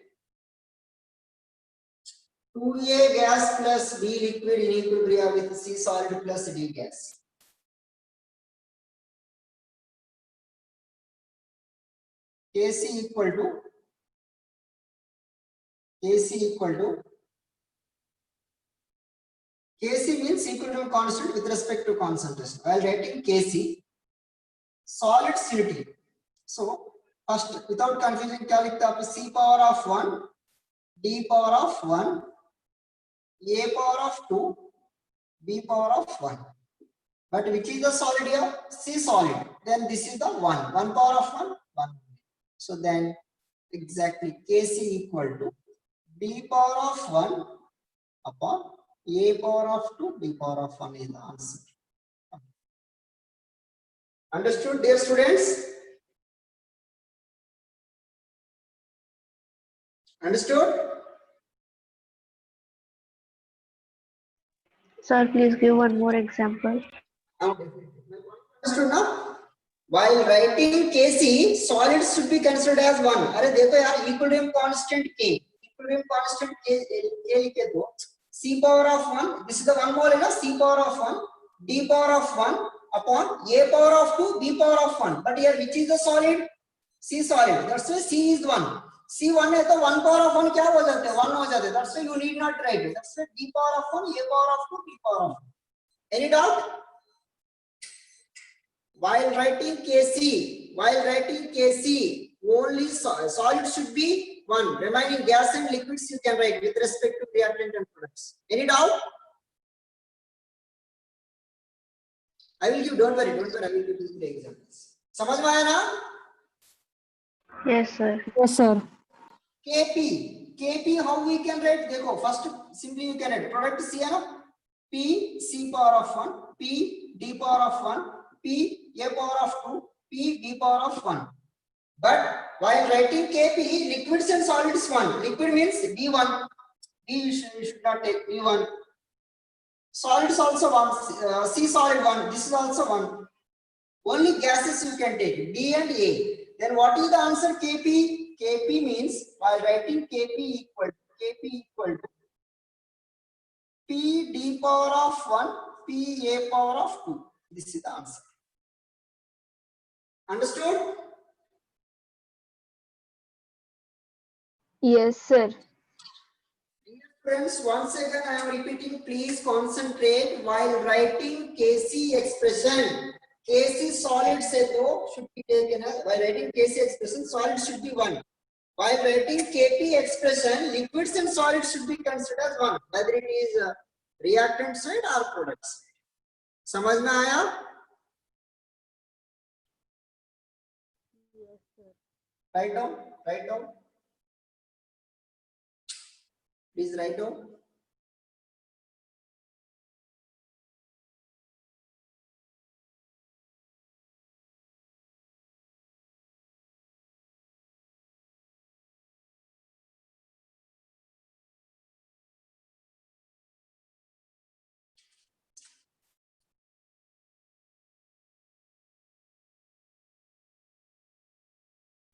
2A gas plus B liquid in equilibrium with C solid plus D gas. Kc equal to Kc means equilibrium constant with respect to concentration. While writing Kc, solids unity. So first, without confusion, क्या लिखते हैं? C power of 1, D power of 1, A power of 2, B power of 1. But which is the solid here? C solid. Then this is the 1. 1 power of 1, 1. So then exactly Kc equal to D power of 1 upon A power of 2, B power of 1 is the answer. Understood, dear students? Understood? Sir, please give one more example. Understood now? While writing Kc, solids should be considered as one. अरे देखो यार, equilibrium constant K, equilibrium constant K लिखे तो C power of 1, this is the 1 mole है ना, C power of 1, D power of 1 upon A power of 2, B power of 1. But here which is the solid? C solid. That's why C is 1. C 1 है तो 1 power of 1 क्या हो जाते हैं? 1 हो जाते हैं. That's why you need not write it. That's why D power of 1, A power of 2, B power of 1. Any doubt? While writing Kc, only solid should be 1. Remaining gas and liquids you can write with respect to reactant and products. Any doubt? I will give, don't worry, I will give you the examples. समझ में आया ना? Yes, sir. Yes, sir. Kp, how we can write? देखो, first simply you can write product C है ना? P C power of 1, P D power of 1, P A power of 2, P B power of 1. But while writing Kp, liquids and solids 1. Liquid means D1. D you should not take D1. Solids also 1. C solid 1. This is also 1. Only gases you can take D and A. Then what is the answer? Kp. Kp means while writing Kp equal to P D power of 1, P A power of 2. This is the answer. Understood? Yes, sir. Friends, once again I am repeating, please concentrate while writing Kc expression. Kc solid से दो should be taken as, while writing Kc expression, solid should be 1. While writing Kp expression, liquids and solids should be considered as 1, whether it is reactant side or product side. समझ में आया? Write down. Please write down.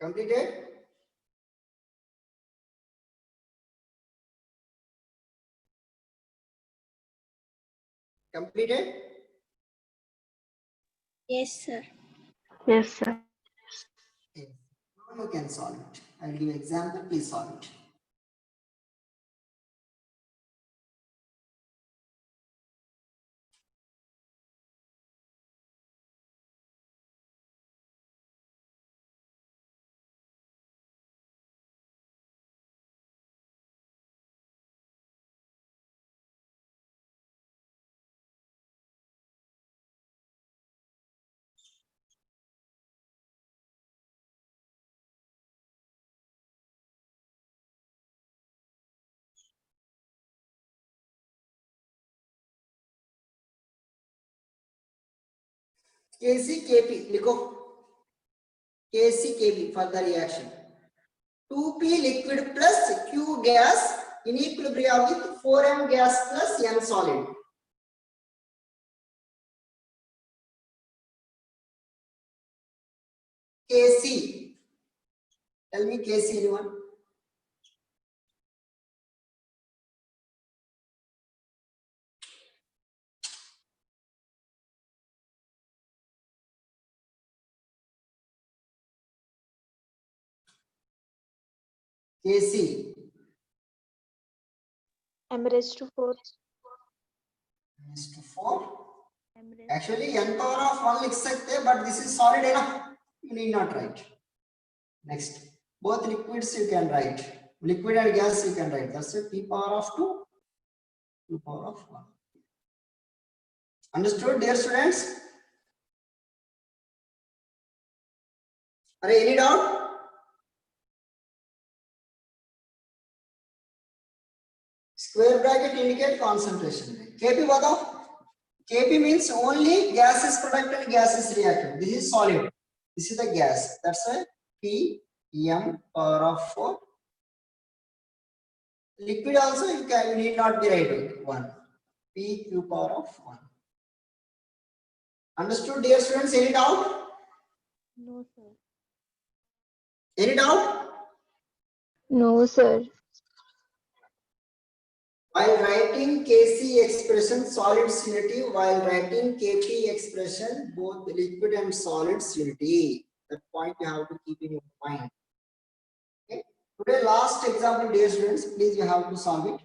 Completed? Completed? Yes, sir. Yes, sir. Okay. Now you can solve it. I will give you example, please solve it. Kc Kp लिखो. Kc Kp for the reaction. 2p liquid plus q gas in equilibrium with 4m gas plus n solid. Kc. Tell me Kc anyone. Kc. M raised to 4. Is to 4. Actually n power of 1 लिख सकते हैं, but this is solid है ना, you need not write. Next, both liquids you can write, liquid and gas you can write. That's it. P power of 2, Q power of 1. Understood, dear students? Are any doubt? Square bracket indicate concentration. Kp बताओ. Kp means only gaseous product and gaseous reactant. This is solid. This is the gas. That's why P m power of 4. Liquid also you need not be writing 1. P q power of 1. Understood, dear students? Any doubt? No, sir. Any doubt? No, sir. While writing Kc expression solids unity, while writing Kp expression both liquid and solids unity. That point you have to keep in your mind. Okay. Today last example, dear students, please you have to solve it.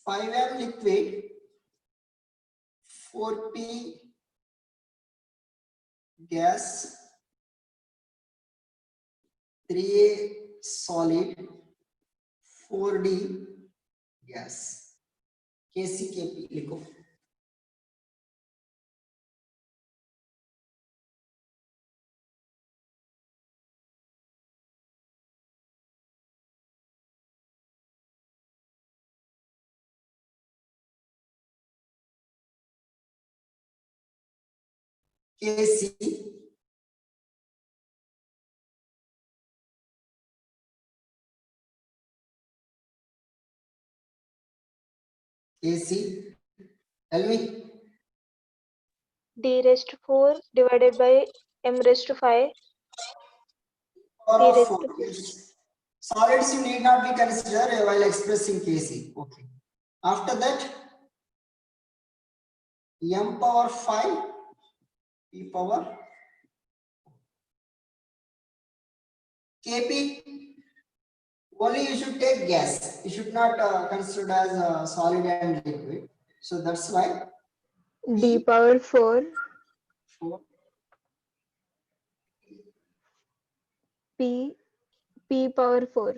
Five m liquid, 4p gas, 3a solid, 4d gas. KCKP लिखो. Kc tell me. D raised to 4 divided by M raised to 5. Power P of raised 4. to Yes. Solids you need not be considered while expressing Kc. Okay. After that, m power 5, p power Kp. Only you should take gas. You should not consider as solid and liquid. So that's why D power 4. 4. P power 4.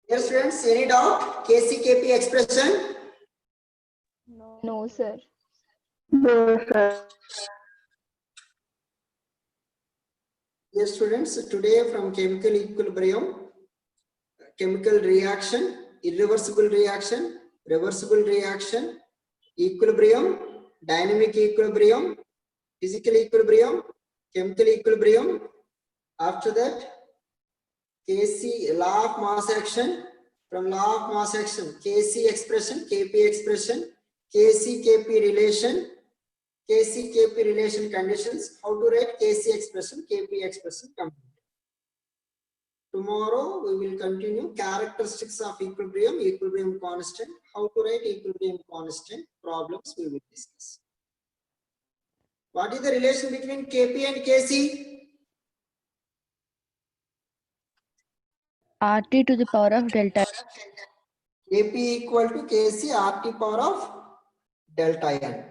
Dear students, any doubt? KCKP expression? No, sir. No, sir. Dear students, today from chemical equilibrium, chemical reaction, irreversible reaction, reversible reaction, equilibrium, dynamic equilibrium, physical equilibrium, chemical equilibrium. After that, Kc, law of mass action. From law of mass action, Kc expression, Kp expression, Kc Kp relation, Kc Kp relation conditions. How to write Kc expression, Kp expression complete. Tomorrow we will continue characteristics of equilibrium, equilibrium constant. How to write equilibrium constant problems we will discuss. What is the relation between Kp and Kc? RT to the power of delta. Kp equal to Kc RT power of delta n.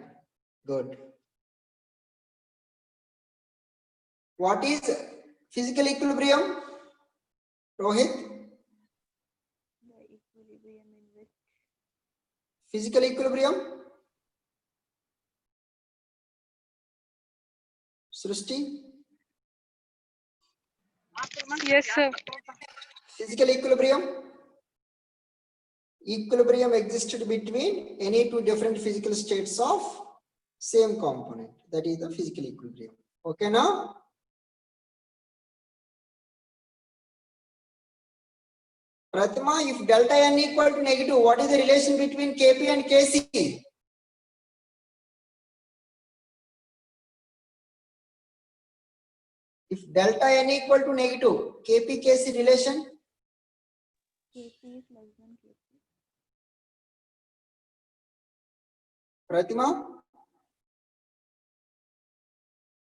Good. What is physical equilibrium? Rohit? Physical equilibrium? Srishti? Yes, sir. Physical equilibrium? Equilibrium existed between any two different physical states of same component. That is the physical equilibrium. Okay now? Pratima, if delta n equal to negative, what is the relation between Kp and Kc? If delta n equal to negative, Kp Kc relation? Pratima?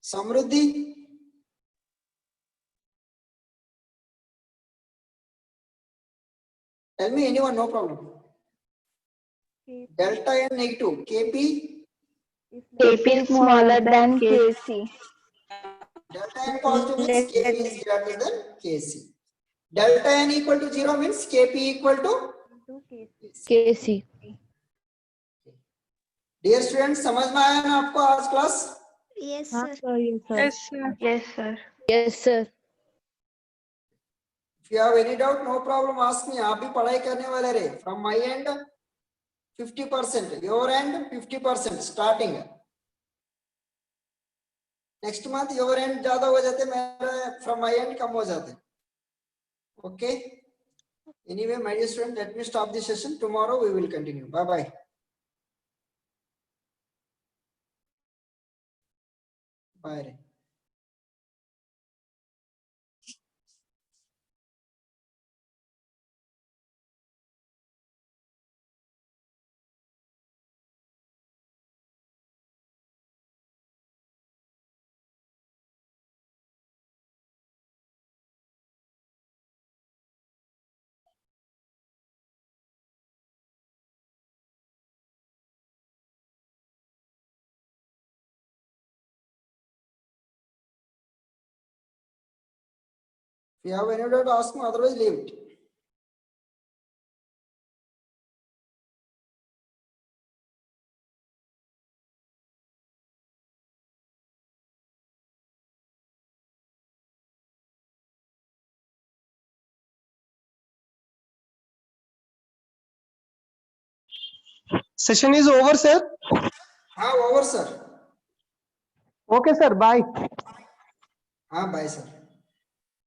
Samruddhi? Tell me anyone, no problem. Delta n negative, Kp? Kp is smaller than Kc. Delta n positive means Kp is greater than Kc. Delta n equal to 0 means Kp equal to KC. Dear student, समझ में आया ना आपको आज class? Yes, हाँ sir. Sir, yes sir. Yes, sir. Yes, sir. Yes sir. If you have any doubt, no problem, ask me. आप भी पढ़ाई करने वाले रहे. From my end 50%, your end 50% starting. Next month your end ज्यादा हो जाते, मेरा from my end कम हो जाते. Okay. Anyway, my dear student, let me stop the session. Tomorrow we will continue. Bye bye. Bye. If you have any doubt, ask me. Otherwise, leave it. Session is over, sir. हाँ, over sir. Okay, sir. Bye. हाँ, bye sir.